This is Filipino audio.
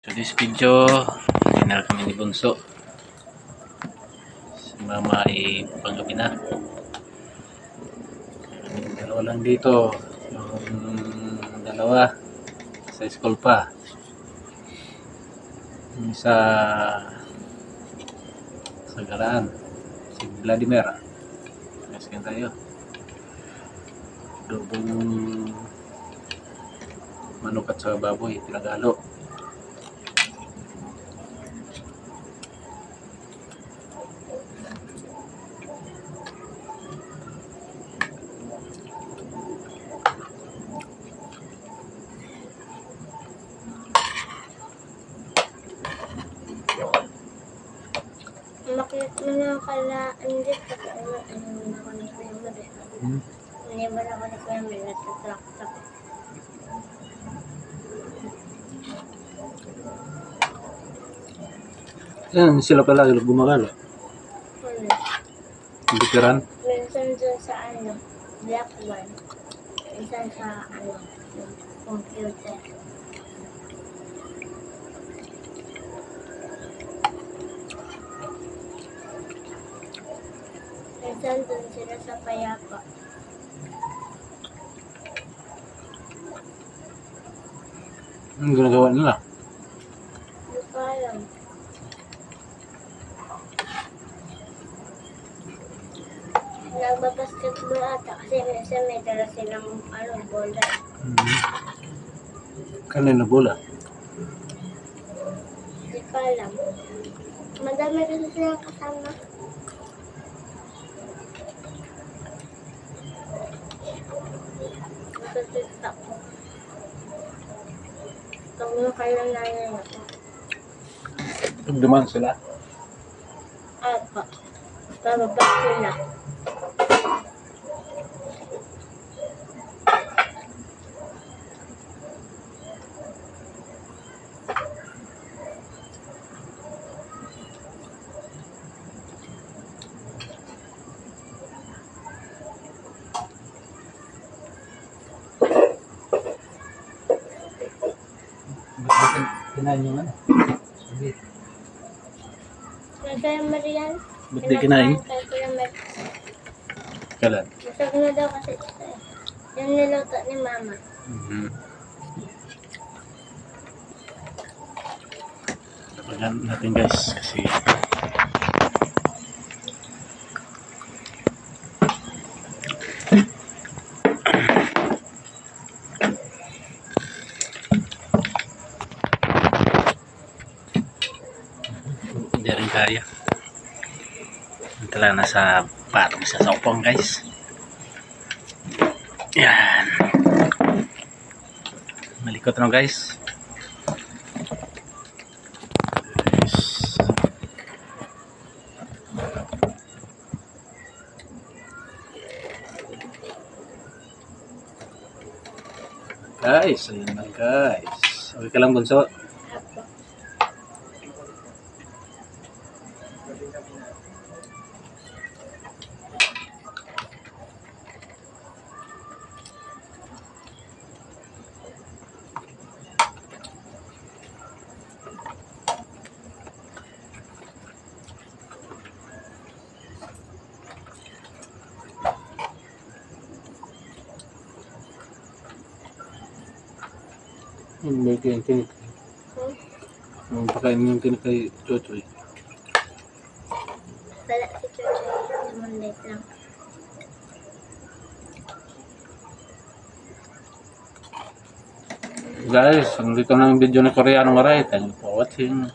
Today's video, dinner kami ni Bunso. Si Mama ay panggabi na. Dalawa lang dito. Yung dalawa sa school pa. Yung isa sa Garaan. Si Vladimir. Kaskan tayo. Dubong manok at sa baboy, pinagalo. Makit mo na kala, hindi pa ano ako ni Kuya Mel. Hindi ba ako ni Kuya Mel nagtatrack-track. Yan, sila pala gumagalo. Ano? Bitiran. Minsan dun sa ano, black one. Minsan sa ano, yung computer. Minsan dun sila sa payapa. Ang ginagawa nila. Hindi ko alam. Nagbabasketball ata kasi minsan may dala silang ano, bola. Kanina bola. Hindi ko alam. Madami rin silang kasama. Sa TikTok. Kami yung kailan nanay ako. Duman sila. Apa. Bababa sila. Bakit kinain yung ano? Sabi. Kaya Kuya Marian. Ba't di kinain? Kaya Kuya Marian. Kailan? Masag na daw kasi isa eh. Yung niluto ni Mama. Tapagan natin guys kasi hindi rin kaya. Ito lang nasa parang sa sopong guys. Yan. Malikot na guys. Guys, ayun na guys. Okay ka lang Bunso? Apo. May tinik. Ang pakain yung tinik kay Chochoy. Wala si Chucho. Monday lang. Guys, ang dito na yung video ni Koreano Maray. Thank you for watching.